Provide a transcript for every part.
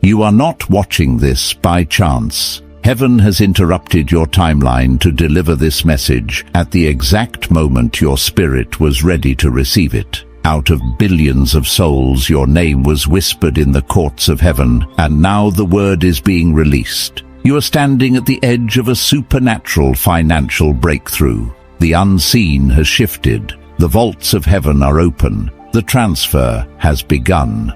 You are not watching this by chance. Heaven has interrupted your timeline to deliver this message at the exact moment your spirit was ready to receive it. Out of billions of souls, your name was whispered in the courts of heaven, and now the word is being released. You are standing at the edge of a supernatural financial breakthrough. The unseen has shifted. The vaults of heaven are open. The transfer has begun.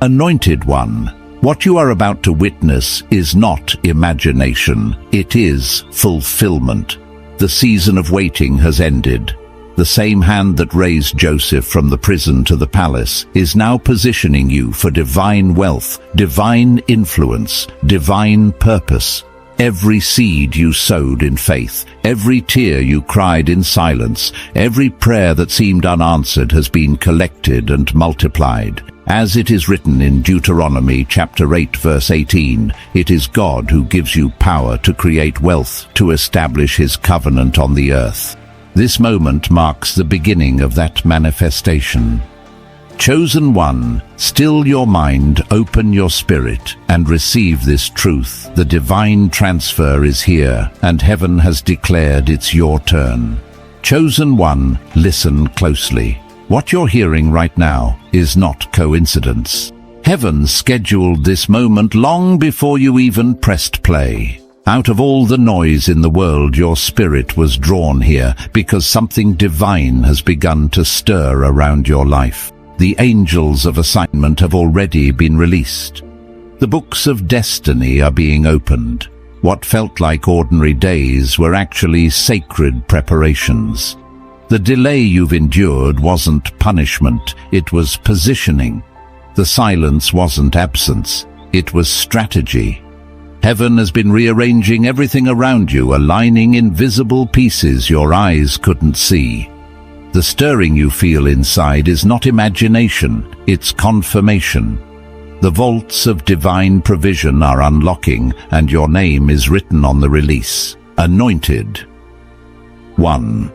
Anointed one, what you are about to witness is not imagination. It is fulfillment. The season of waiting has ended. The same hand that raised Joseph from the prison to the palace is now positioning you for divine wealth, divine influence, divine purpose. Every seed you sowed in faith, every tear you cried in silence, every prayer that seemed unanswered has been collected and multiplied. As it is written in Deuteronomy chapter 8 verse 18, it is God who gives you power to create wealth, to establish his covenant on the earth. This moment marks the beginning of that manifestation. Chosen one, still your mind, open your spirit, and receive this truth. The divine transfer is here, and heaven has declared it's your turn. Chosen one, listen closely. What you're hearing right now is not coincidence. Heaven scheduled this moment long before you even pressed play. Out of all the noise in the world, your spirit was drawn here because something divine has begun to stir around your life. The angels of assignment have already been released. The books of destiny are being opened. What felt like ordinary days were actually sacred preparations. The delay you've endured wasn't punishment, it was positioning. The silence wasn't absence, it was strategy. Heaven has been rearranging everything around you, aligning invisible pieces your eyes couldn't see. The stirring you feel inside is not imagination, it's confirmation. The vaults of divine provision are unlocking, and your name is written on the release. Anointed. 1.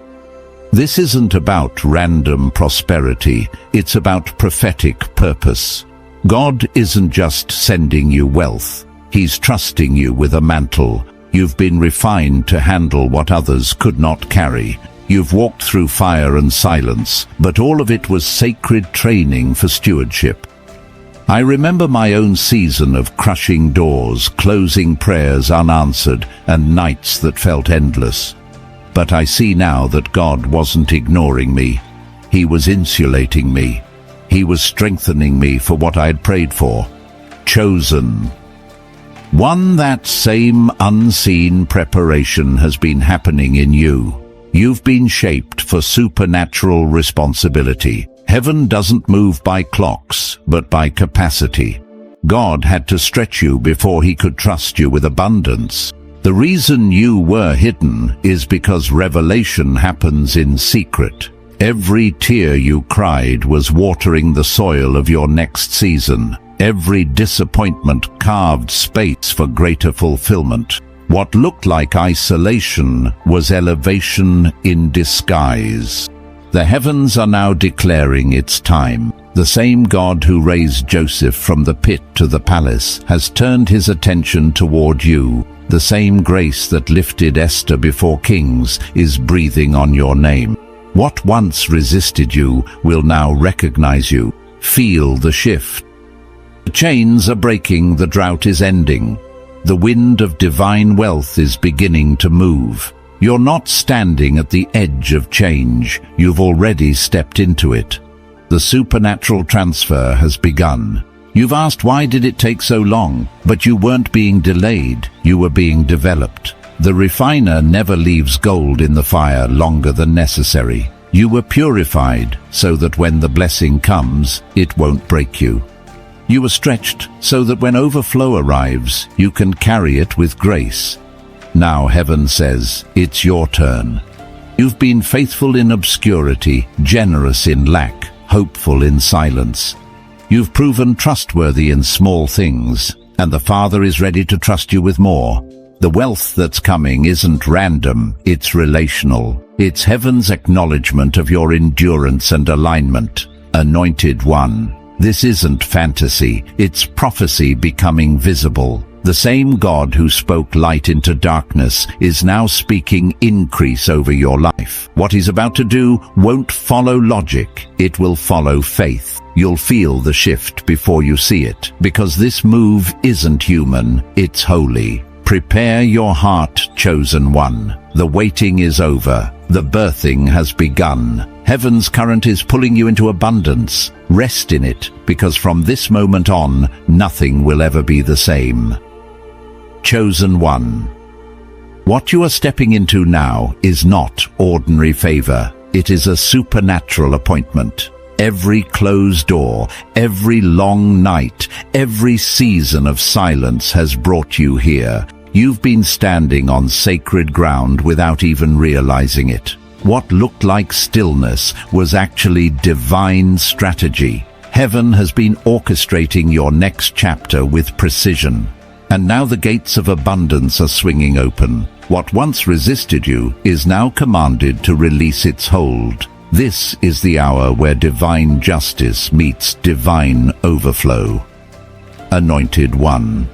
This isn't about random prosperity, it's about prophetic purpose. God isn't just sending you wealth, he's trusting you with a mantle. You've been refined to handle what others could not carry. You've walked through fire and silence, but all of it was sacred training for stewardship. I remember my own season of crushing doors, closing prayers unanswered, and nights that felt endless. But I see now that God wasn't ignoring me. He was insulating me. He was strengthening me for what I had prayed for. Chosen. One, that same unseen preparation has been happening in you. You've been shaped for supernatural responsibility. Heaven doesn't move by clocks, but by capacity. God had to stretch you before he could trust you with abundance. The reason you were hidden is because revelation happens in secret. Every tear you cried was watering the soil of your next season. Every disappointment carved space for greater fulfillment. What looked like isolation was elevation in disguise. The heavens are now declaring its time. The same God who raised Joseph from the pit to the palace has turned his attention toward you. The same grace that lifted Esther before kings is breathing on your name. What once resisted you will now recognize you. Feel the shift. The chains are breaking, the drought is ending. The wind of divine wealth is beginning to move. You're not standing at the edge of change, you've already stepped into it. The supernatural transfer has begun. You've asked, why did it take so long? But you weren't being delayed, you were being developed. The refiner never leaves gold in the fire longer than necessary. You were purified so that when the blessing comes, it won't break you. You were stretched so that when overflow arrives, you can carry it with grace. Now heaven says, it's your turn. You've been faithful in obscurity, generous in lack, hopeful in silence. You've proven trustworthy in small things, and the Father is ready to trust you with more. The wealth that's coming isn't random, it's relational. It's heaven's acknowledgement of your endurance and alignment. Anointed one, This isn't fantasy, it's prophecy becoming visible. The same God who spoke light into darkness is now speaking increase over your life. What he's about to do won't follow logic, it will follow faith. You'll feel the shift before you see it, because this move isn't human, it's holy. Prepare your heart, chosen one. The waiting is over. The birthing has begun. Heaven's current is pulling you into abundance. Rest in it, because from this moment on, nothing will ever be the same. Chosen one. What you are stepping into now is not ordinary favor. It is a supernatural appointment. Every closed door, every long night, every season of silence has brought you here. You've been standing on sacred ground without even realizing it. What looked like stillness was actually divine strategy. Heaven has been orchestrating your next chapter with precision. And now the gates of abundance are swinging open. What once resisted you is now commanded to release its hold. This is the hour where divine justice meets divine overflow. Anointed one.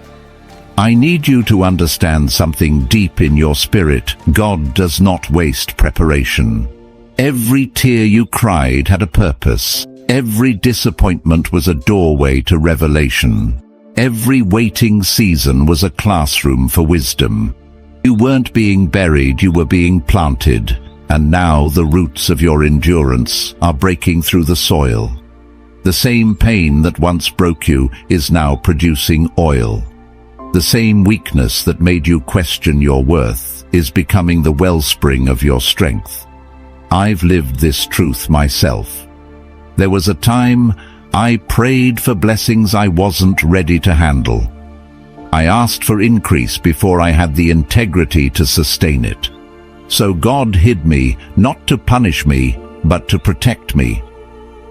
I need you to understand something deep in your spirit. God does not waste preparation. Every tear you cried had a purpose. Every disappointment was a doorway to revelation. Every waiting season was a classroom for wisdom. You weren't being buried, you were being planted. And now the roots of your endurance are breaking through the soil. The same pain that once broke you is now producing oil. The same weakness that made you question your worth is becoming the wellspring of your strength. I've lived this truth myself. There was a time I prayed for blessings I wasn't ready to handle. I asked for increase before I had the integrity to sustain it. So God hid me, not to punish me, but to protect me.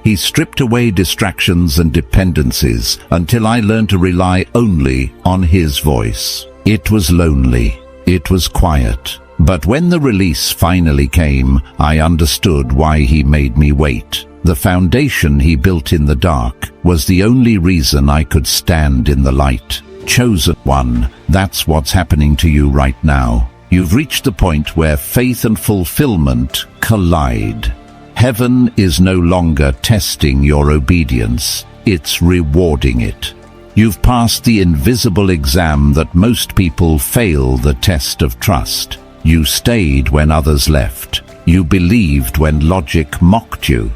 He stripped away distractions and dependencies until I learned to rely only on His voice. It was lonely. It was quiet. But when the release finally came, I understood why He made me wait. The foundation He built in the dark was the only reason I could stand in the light. Chosen one, that's what's happening to you right now. You've reached the point where faith and fulfillment collide. Heaven is no longer testing your obedience, it's rewarding it. You've passed the invisible exam that most people fail, the test of trust. You stayed when others left. You believed when logic mocked you.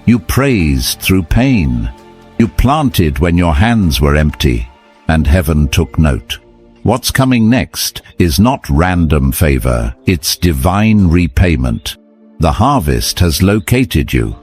You praised through pain. You planted when your hands were empty, and heaven took note. What's coming next is not random favor, it's divine repayment. The harvest has located you.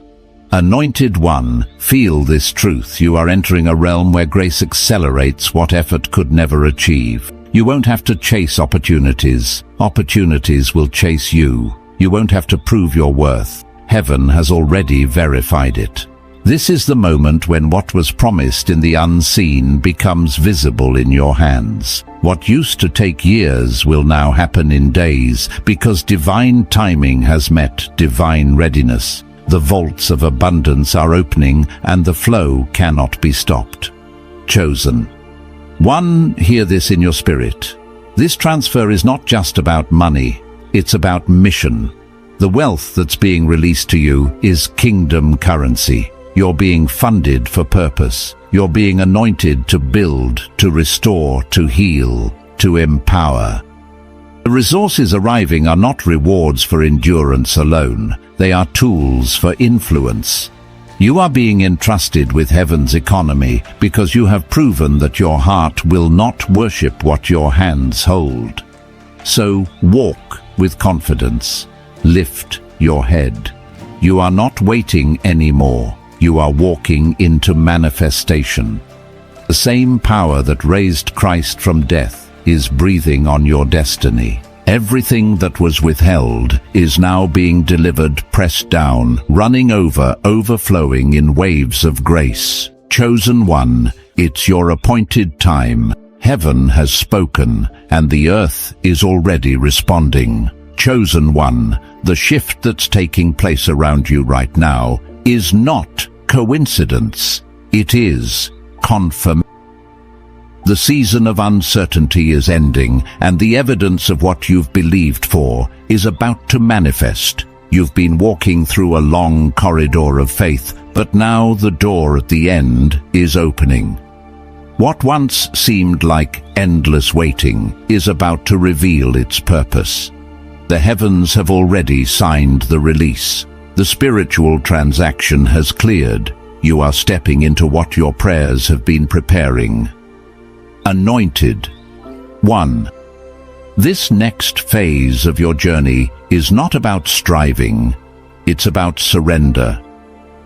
Anointed one, feel this truth. You are entering a realm where grace accelerates what effort could never achieve. You won't have to chase opportunities. Opportunities will chase you. You won't have to prove your worth. Heaven has already verified it. This is the moment when what was promised in the unseen becomes visible in your hands. What used to take years will now happen in days, because divine timing has met divine readiness. The vaults of abundance are opening, and the flow cannot be stopped. Chosen one, hear this in your spirit. This transfer is not just about money, it's about mission. The wealth that's being released to you is kingdom currency. You're being funded for purpose. You're being anointed to build, to restore, to heal, to empower. The resources arriving are not rewards for endurance alone. They are tools for influence. You are being entrusted with heaven's economy because you have proven that your heart will not worship what your hands hold. So walk with confidence. Lift your head. You are not waiting anymore. You are walking into manifestation. The same power that raised Christ from death is breathing on your destiny. Everything that was withheld is now being delivered, pressed down, running over, overflowing in waves of grace. Chosen one, it's your appointed time. Heaven has spoken, and the earth is already responding. Chosen one, the shift that's taking place around you right now is not coincidence. It is confirmation. The season of uncertainty is ending, and the evidence of what you've believed for is about to manifest. You've been walking through a long corridor of faith, but now the door at the end is opening. What once seemed like endless waiting is about to reveal its purpose. The heavens have already signed the release. The spiritual transaction has cleared. You are stepping into what your prayers have been preparing. Anointed. 1. This next phase of your journey is not about striving. It's about surrender.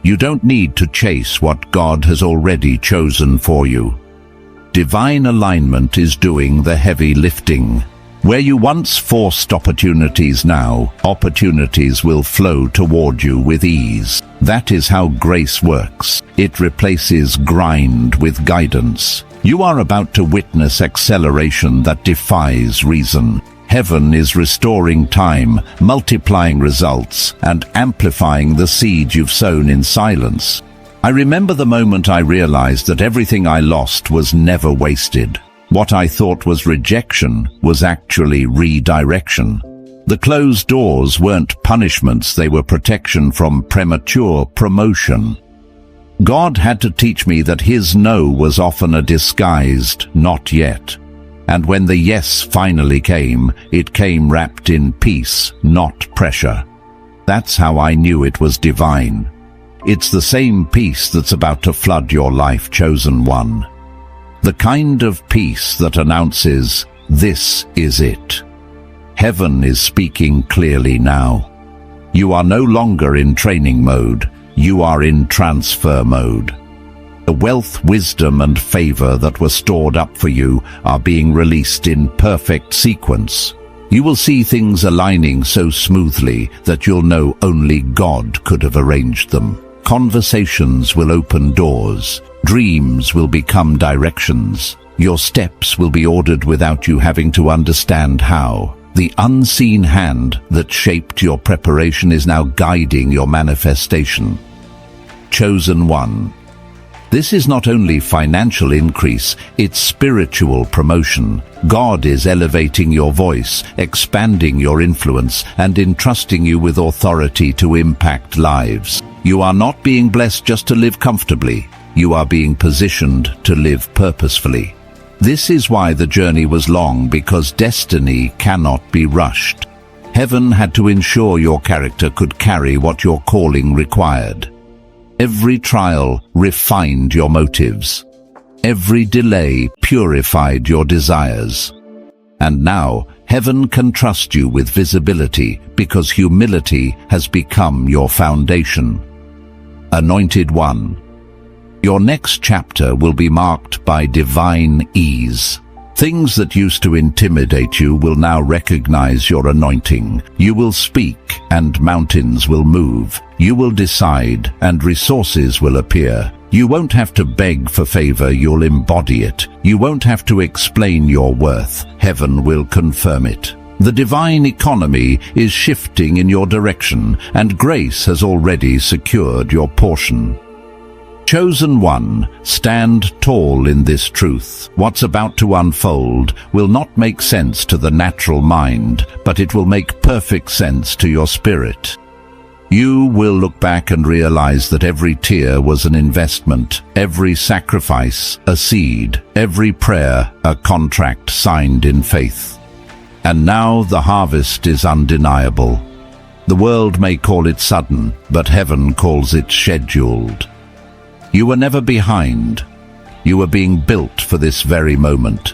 You don't need to chase what God has already chosen for you. Divine alignment is doing the heavy lifting. Where you once forced opportunities, now opportunities will flow toward you with ease. That is how grace works. It replaces grind with guidance. You are about to witness acceleration that defies reason. Heaven is restoring time, multiplying results, and amplifying the seed you've sown in silence. I remember the moment I realized that everything I lost was never wasted. What I thought was rejection was actually redirection. The closed doors weren't punishments, they were protection from premature promotion. God had to teach me that His no was often a disguised not yet. And when the yes finally came, it came wrapped in peace, not pressure. That's how I knew it was divine. It's the same peace that's about to flood your life, chosen one. The kind of peace that announces, this is it. Heaven is speaking clearly now. You are no longer in training mode. You are in transfer mode. The wealth, wisdom, and favor that were stored up for you are being released in perfect sequence. You will see things aligning so smoothly that you'll know only God could have arranged them. Conversations will open doors. Dreams will become directions. Your steps will be ordered without you having to understand how. The unseen hand that shaped your preparation is now guiding your manifestation. Chosen one. This is not only financial increase, it's spiritual promotion. God is elevating your voice, expanding your influence, and entrusting you with authority to impact lives. You are not being blessed just to live comfortably. You are being positioned to live purposefully. This is why the journey was long, because destiny cannot be rushed. Heaven had to ensure your character could carry what your calling required. Every trial refined your motives. Every delay purified your desires. And now, heaven can trust you with visibility because humility has become your foundation. Anointed one. Your next chapter will be marked by divine ease. Things that used to intimidate you will now recognize your anointing. You will speak, and mountains will move. You will decide, and resources will appear. You won't have to beg for favor, you'll embody it. You won't have to explain your worth. Heaven will confirm it. The divine economy is shifting in your direction, and grace has already secured your portion. Chosen one, stand tall in this truth. What's about to unfold will not make sense to the natural mind, but it will make perfect sense to your spirit. You will look back and realize that every tear was an investment, every sacrifice a seed, every prayer a contract signed in faith. And now the harvest is undeniable. The world may call it sudden, but heaven calls it scheduled. You were never behind. You were being built for this very moment.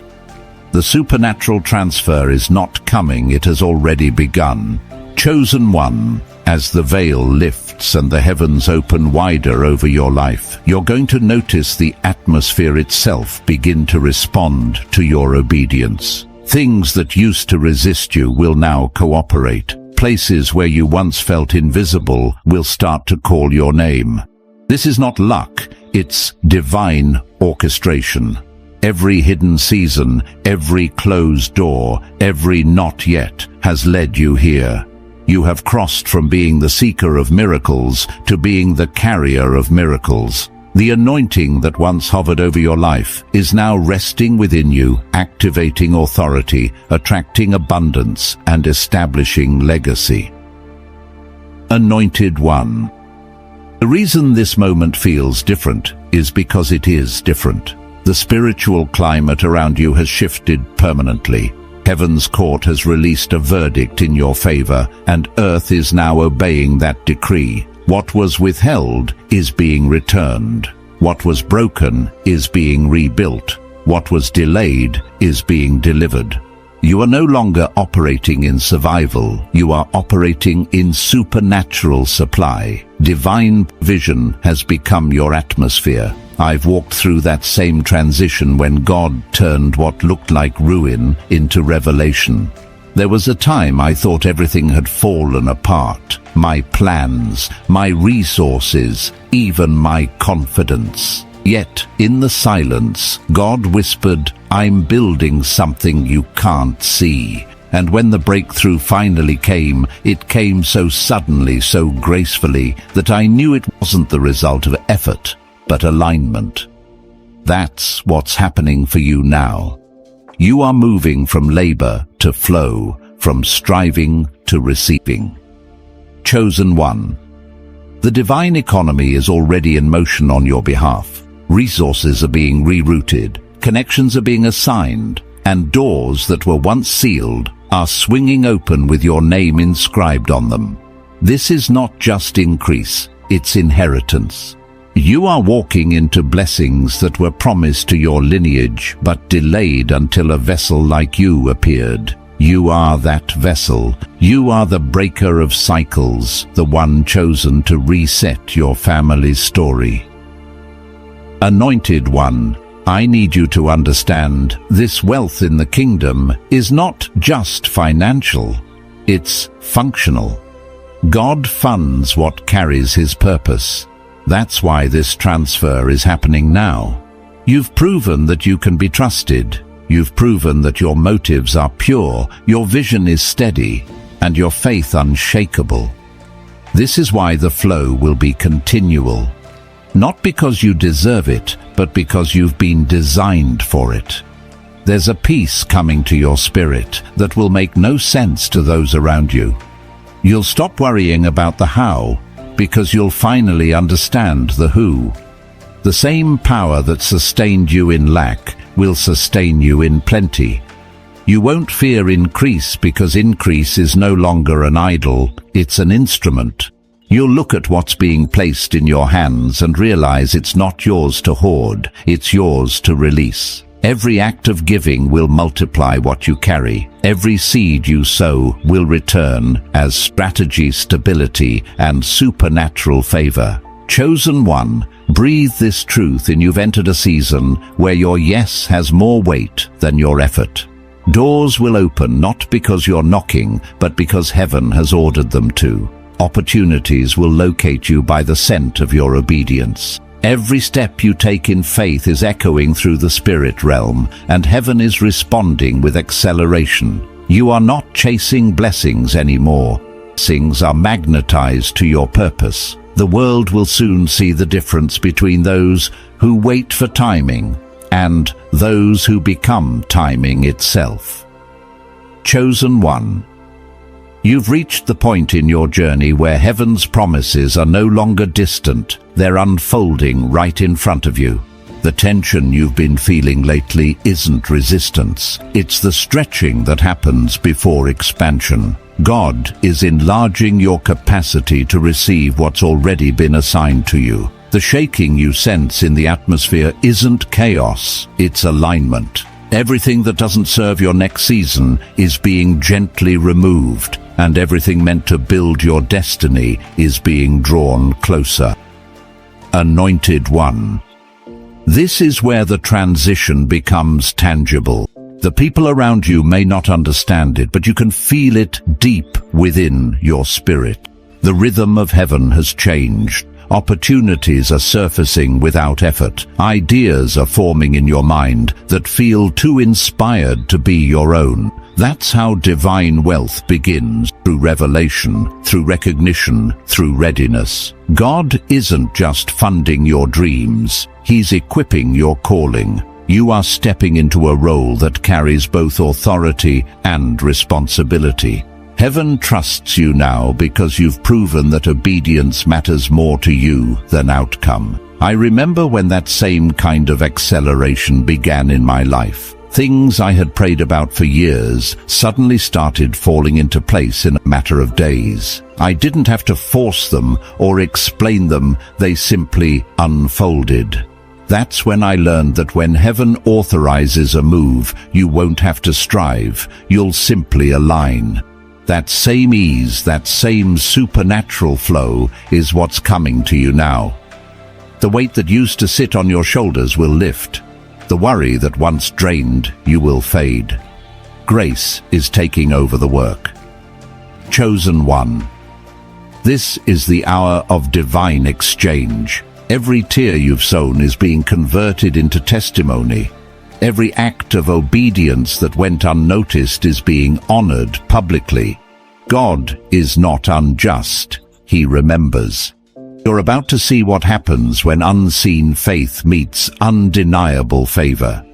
The supernatural transfer is not coming, it has already begun. Chosen one, as the veil lifts and the heavens open wider over your life, you're going to notice the atmosphere itself begin to respond to your obedience. Things that used to resist you will now cooperate. Places where you once felt invisible will start to call your name. This is not luck, it's divine orchestration. Every hidden season, every closed door, every not yet has led you here. You have crossed from being the seeker of miracles to being the carrier of miracles. The anointing that once hovered over your life is now resting within you, activating authority, attracting abundance, and establishing legacy. Anointed One. The reason this moment feels different is because it is different. The spiritual climate around you has shifted permanently. Heaven's court has released a verdict in your favor, and earth is now obeying that decree. What was withheld is being returned. What was broken is being rebuilt. What was delayed is being delivered. You are no longer operating in survival. You are operating in supernatural supply. Divine vision has become your atmosphere. I've walked through that same transition when God turned what looked like ruin into revelation. There was a time I thought everything had fallen apart. My plans, my resources, even my confidence. Yet, in the silence, God whispered, "I'm building something you can't see." And when the breakthrough finally came, it came so suddenly, so gracefully, that I knew it wasn't the result of effort, but alignment. That's what's happening for you now. You are moving from labor to flow, from striving to receiving. Chosen One. The divine economy is already in motion on your behalf. Resources are being rerouted, connections are being assigned, and doors that were once sealed are swinging open with your name inscribed on them. This is not just increase, it's inheritance. You are walking into blessings that were promised to your lineage but delayed until a vessel like you appeared. You are that vessel. You are the breaker of cycles, the one chosen to reset your family's story. Anointed One, I need you to understand this wealth in the kingdom is not just financial, it's functional. God funds what carries His purpose. That's why this transfer is happening now. You've proven that you can be trusted. You've proven that your motives are pure, your vision is steady, and your faith unshakable. This is why the flow will be continual. Not because you deserve it, but because you've been designed for it. There's a peace coming to your spirit that will make no sense to those around you. You'll stop worrying about the how, because you'll finally understand the who. The same power that sustained you in lack will sustain you in plenty. You won't fear increase because increase is no longer an idol, it's an instrument. You'll look at what's being placed in your hands and realize it's not yours to hoard, it's yours to release. Every act of giving will multiply what you carry. Every seed you sow will return as strategy, stability, and supernatural favor. Chosen One, breathe this truth in. You've entered a season where your yes has more weight than your effort. Doors will open not because you're knocking, but because heaven has ordered them to. Opportunities will locate you by the scent of your obedience. Every step you take in faith is echoing through the spirit realm, and heaven is responding with acceleration. You are not chasing blessings anymore. Blessings are magnetized to your purpose. The world will soon see the difference between those who wait for timing and those who become timing itself. Chosen One. You've reached the point in your journey where heaven's promises are no longer distant, they're unfolding right in front of you. The tension you've been feeling lately isn't resistance, it's the stretching that happens before expansion. God is enlarging your capacity to receive what's already been assigned to you. The shaking you sense in the atmosphere isn't chaos, it's alignment. Everything that doesn't serve your next season is being gently removed, and everything meant to build your destiny is being drawn closer. Anointed One. This is where the transition becomes tangible. The people around you may not understand it, but you can feel it deep within your spirit. The rhythm of heaven has changed. Opportunities are surfacing without effort. Ideas are forming in your mind that feel too inspired to be your own. That's how divine wealth begins, through revelation, through recognition, through readiness. God isn't just funding your dreams, He's equipping your calling. You are stepping into a role that carries both authority and responsibility. Heaven trusts you now because you've proven that obedience matters more to you than outcome. I remember when that same kind of acceleration began in my life. Things I had prayed about for years suddenly started falling into place in a matter of days. I didn't have to force them or explain them, they simply unfolded. That's when I learned that when heaven authorizes a move, you won't have to strive, you'll simply align. That same ease, that same supernatural flow is what's coming to you now. The weight that used to sit on your shoulders will lift. The worry that once drained you will fade. Grace is taking over the work. Chosen one. This is the hour of divine exchange. Every tear you've sown is being converted into testimony. Every act of obedience that went unnoticed is being honored publicly. God is not unjust. He remembers. You're about to see what happens when unseen faith meets undeniable favor.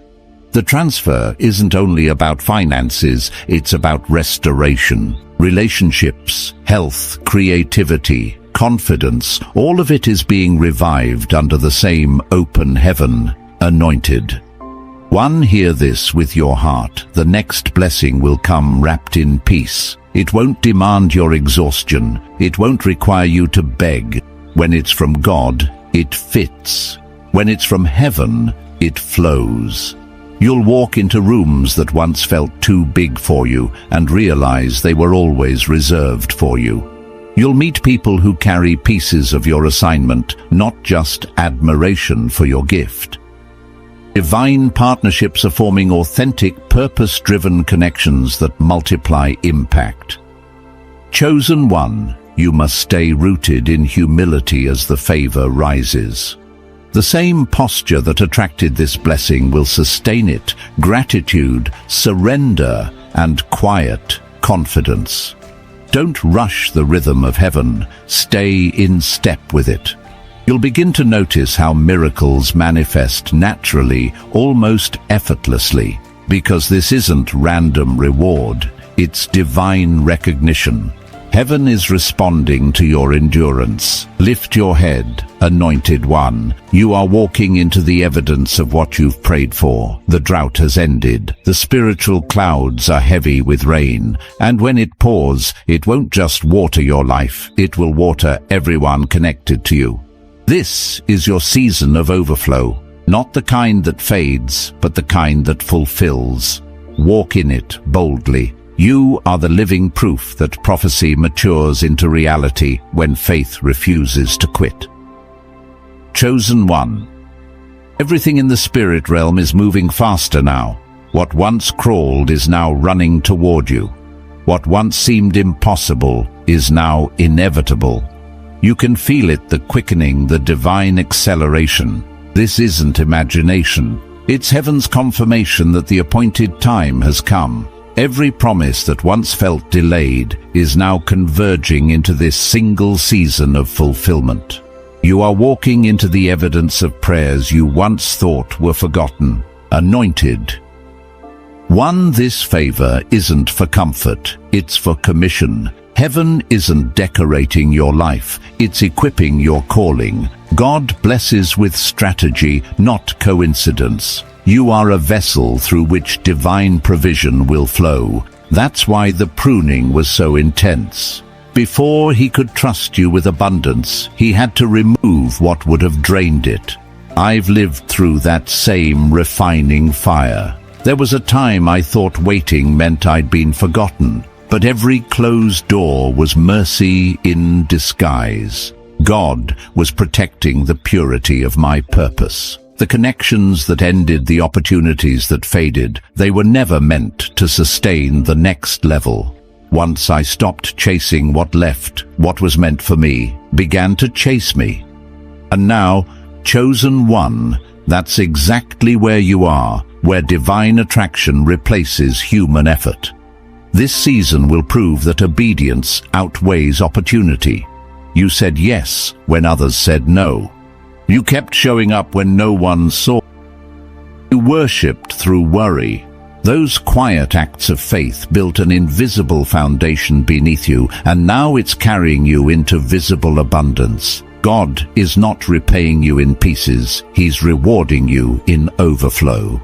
The transfer isn't only about finances, it's about restoration, relationships, health, creativity, confidence. All of it is being revived under the same open heaven, anointed. One, hear this with your heart. The next blessing will come wrapped in peace. It won't demand your exhaustion. It won't require you to beg. When it's from God, it fits. When it's from heaven, it flows. You'll walk into rooms that once felt too big for you and realize they were always reserved for you. You'll meet people who carry pieces of your assignment, not just admiration for your gift. Divine partnerships are forming authentic, purpose-driven connections that multiply impact. Chosen one, you must stay rooted in humility as the favor rises. The same posture that attracted this blessing will sustain it: gratitude, surrender, and quiet confidence. Don't rush the rhythm of heaven. Stay in step with it. You'll begin to notice how miracles manifest naturally, almost effortlessly, because this isn't random reward, it's divine recognition. Heaven is responding to your endurance. Lift your head, anointed one. You are walking into the evidence of what you've prayed for. The drought has ended. The spiritual clouds are heavy with rain. And when it pours, it won't just water your life. It will water everyone connected to you. This is your season of overflow. Not the kind that fades, but the kind that fulfills. Walk in it boldly. You are the living proof that prophecy matures into reality when faith refuses to quit. Chosen one. Everything in the spirit realm is moving faster now. What once crawled is now running toward you. What once seemed impossible is now inevitable. You can feel it, the quickening, the divine acceleration. This isn't imagination. It's heaven's confirmation that the appointed time has come. Every promise that once felt delayed is now converging into this single season of fulfillment. You are walking into the evidence of prayers you once thought were forgotten, anointed. One, this favor isn't for comfort, it's for commission. Heaven isn't decorating your life, it's equipping your calling. God blesses with strategy, not coincidence. You are a vessel through which divine provision will flow. That's why the pruning was so intense. Before he could trust you with abundance, he had to remove what would have drained it. I've lived through that same refining fire. There was a time I thought waiting meant I'd been forgotten, but every closed door was mercy in disguise. God was protecting the purity of my purpose. The connections that ended, the opportunities that faded, they were never meant to sustain the next level. Once I stopped chasing what left, what was meant for me began to chase me. And now, chosen one, that's exactly where you are, where divine attraction replaces human effort. This season will prove that obedience outweighs opportunity. You said yes when others said no. You kept showing up when no one saw. You worshipped through worry. Those quiet acts of faith built an invisible foundation beneath you, and now it's carrying you into visible abundance. God is not repaying you in pieces, He's rewarding you in overflow.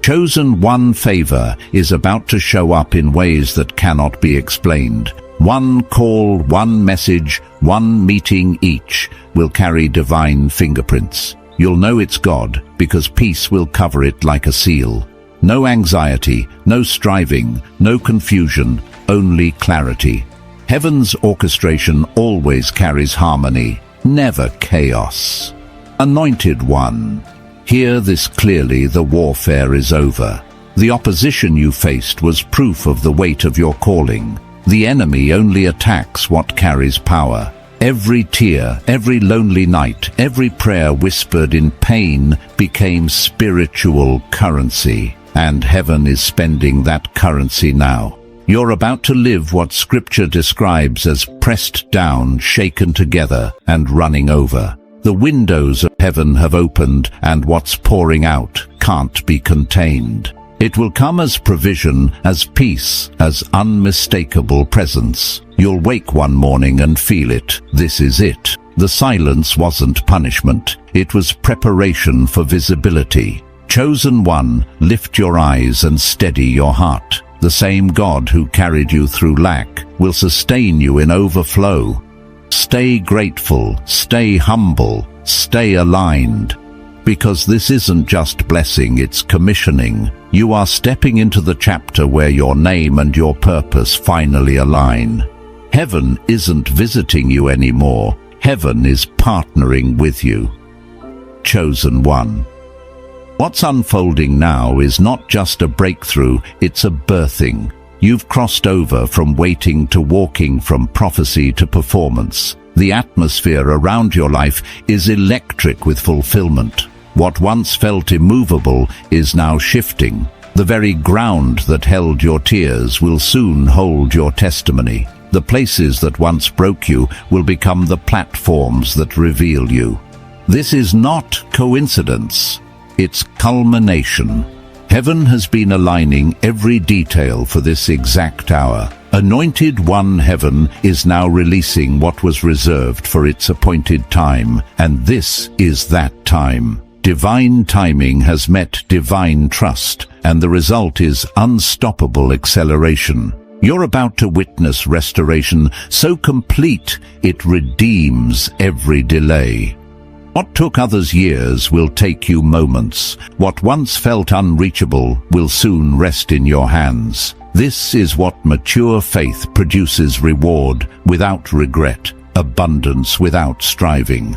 Chosen one favor is about to show up in ways that cannot be explained. One call, one message, one meeting each will carry divine fingerprints. You'll know it's God because peace will cover it like a seal. No anxiety, no striving, no confusion, only clarity. Heaven's orchestration always carries harmony, never chaos. Anointed one, hear this clearly: the warfare is over. The opposition you faced was proof of the weight of your calling. The enemy only attacks what carries power. Every tear, every lonely night, every prayer whispered in pain became spiritual currency. And heaven is spending that currency now. You're about to live what Scripture describes as pressed down, shaken together, and running over. The windows of heaven have opened, and what's pouring out can't be contained. It will come as provision, as peace, as unmistakable presence. You'll wake one morning and feel it. This is it. The silence wasn't punishment. It was preparation for visibility. Chosen one, lift your eyes and steady your heart. The same God who carried you through lack will sustain you in overflow. Stay grateful, stay humble, stay aligned. Because this isn't just blessing, it's commissioning. You are stepping into the chapter where your name and your purpose finally align. Heaven isn't visiting you anymore. Heaven is partnering with you. Chosen one. What's unfolding now is not just a breakthrough, it's a birthing. You've crossed over from waiting to walking, from prophecy to performance. The atmosphere around your life is electric with fulfillment. What once felt immovable is now shifting. The very ground that held your tears will soon hold your testimony. The places that once broke you will become the platforms that reveal you. This is not coincidence. It's culmination. Heaven has been aligning every detail for this exact hour. Anointed one, heaven is now releasing what was reserved for its appointed time, and this is that time. Divine timing has met divine trust, and the result is unstoppable acceleration. You're about to witness restoration so complete it redeems every delay. What took others years will take you moments. What once felt unreachable will soon rest in your hands. This is what mature faith produces: reward without regret, abundance without striving.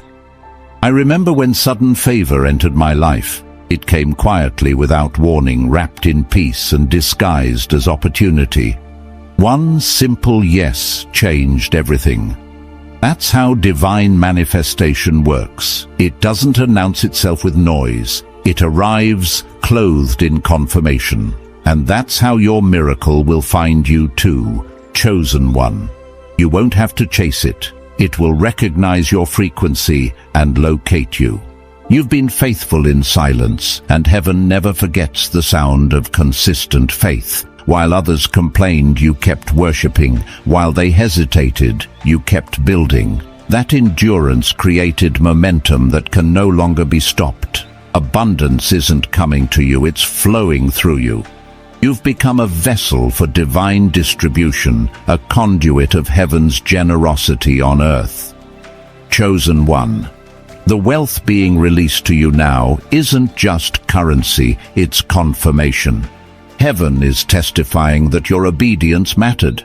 I remember when sudden favor entered my life. It came quietly, without warning, wrapped in peace and disguised as opportunity. One simple yes changed everything. That's how divine manifestation works. It doesn't announce itself with noise. It arrives clothed in confirmation. And that's how your miracle will find you too, chosen one. You won't have to chase it. It will recognize your frequency and locate you. You've been faithful in silence, and heaven never forgets the sound of consistent faith. While others complained, you kept worshiping. While they hesitated, you kept building. That endurance created momentum that can no longer be stopped. Abundance isn't coming to you, it's flowing through you. You've become a vessel for divine distribution, a conduit of heaven's generosity on earth. Chosen one. The wealth being released to you now isn't just currency, it's confirmation. Heaven is testifying that your obedience mattered.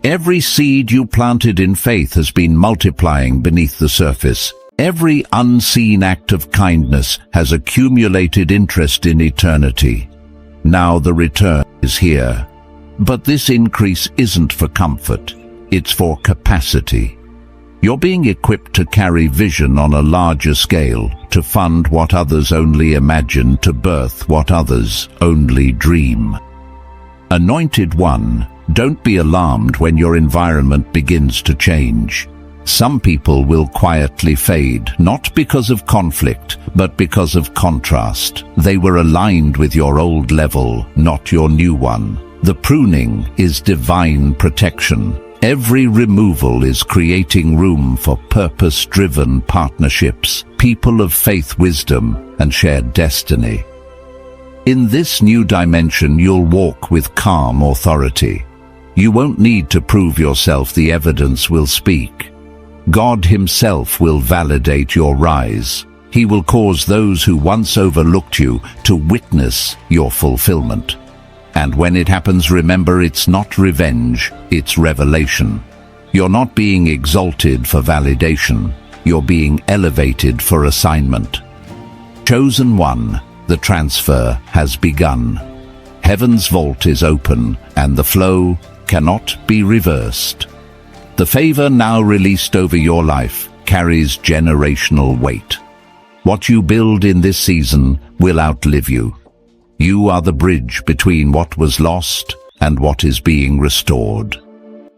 Every seed you planted in faith has been multiplying beneath the surface. Every unseen act of kindness has accumulated interest in eternity. Now the return is here. But this increase isn't for comfort, it's for capacity. You're being equipped to carry vision on a larger scale, to fund what others only imagine, to birth what others only dream. Anointed one, Don't be alarmed when your environment begins to change. Some people will quietly fade, not because of conflict, but because of contrast. They were aligned with your old level, not your new one. The pruning is divine protection. Every removal is creating room for purpose-driven partnerships, people of faith, wisdom, and shared destiny. In this new dimension, you'll walk with calm authority. You won't need to prove yourself, the evidence will speak. God Himself will validate your rise. He will cause those who once overlooked you to witness your fulfillment. And when it happens, remember, it's not revenge, it's revelation. You're not being exalted for validation. You're being elevated for assignment. Chosen one, the transfer has begun. Heaven's vault is open, and the flow cannot be reversed. The favor now released over your life carries generational weight. What you build in this season will outlive you. You are the bridge between what was lost and what is being restored.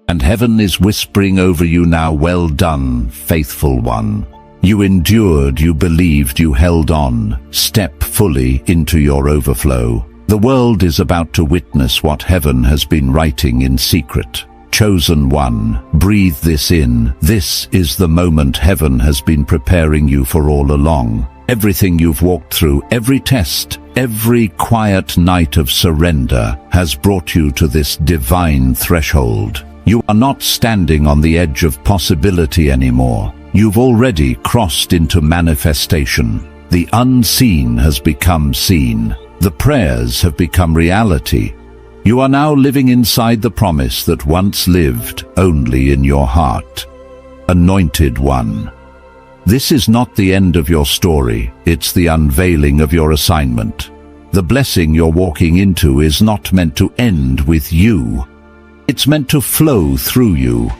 And heaven is whispering over you now, well done, faithful one. You endured, you believed, you held on. Step fully into your overflow. The world is about to witness what heaven has been writing in secret. Chosen one, breathe this in. This is the moment heaven has been preparing you for all along. Everything you've walked through, every test, every quiet night of surrender has brought you to this divine threshold. You are not standing on the edge of possibility anymore. You've already crossed into manifestation. The unseen has become seen. The prayers have become reality. You are now living inside the promise that once lived only in your heart. Anointed one. This is not the end of your story, it's the unveiling of your assignment. The blessing you're walking into is not meant to end with you. It's meant to flow through you.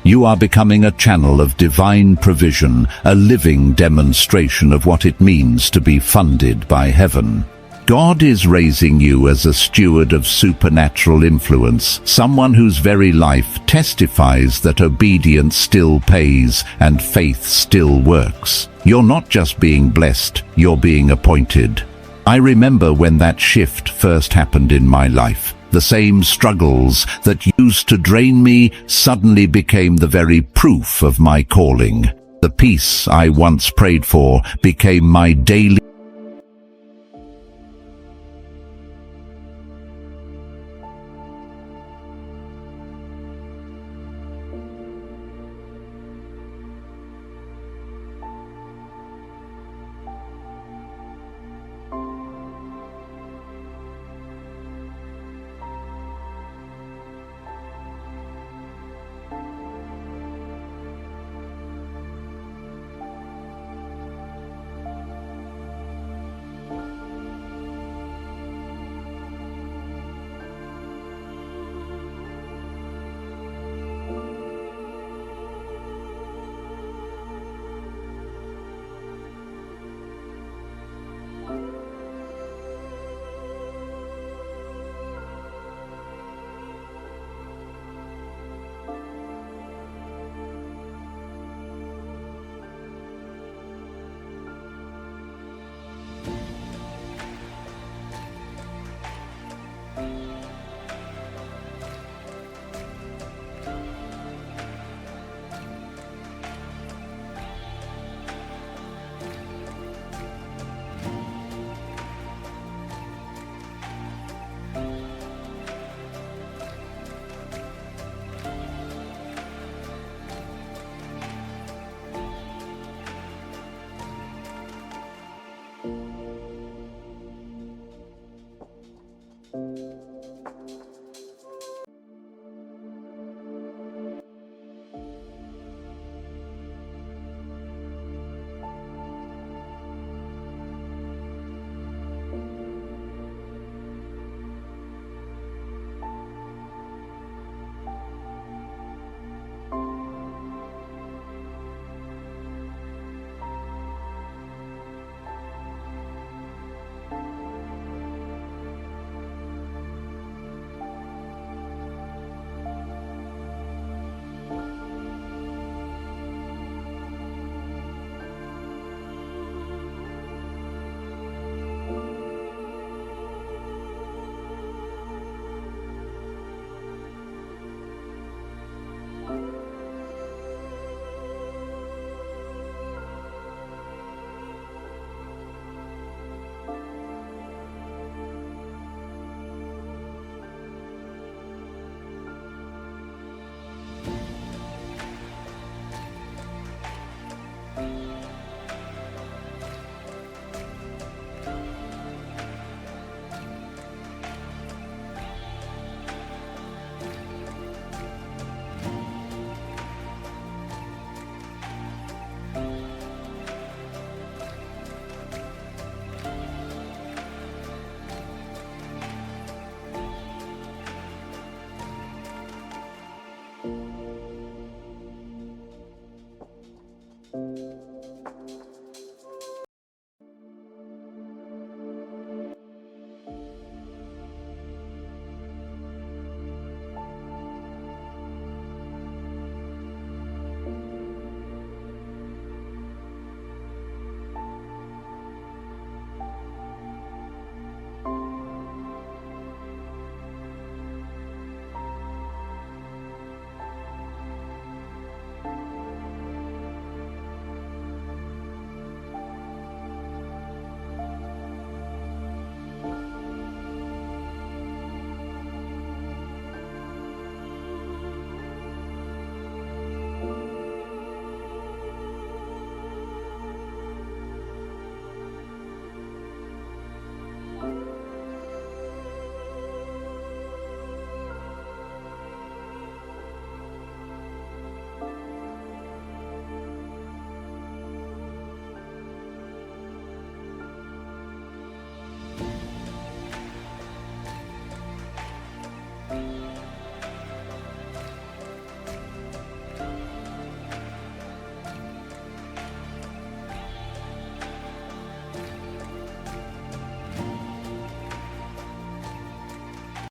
You are becoming a channel of divine provision, a living demonstration of what it means to be funded by heaven. God is raising you as a steward of supernatural influence, someone whose very life testifies that obedience still pays and faith still works. You're not just being blessed, you're being appointed. I remember when that shift first happened in my life. The same struggles that used to drain me suddenly became the very proof of my calling. The peace I once prayed for became my daily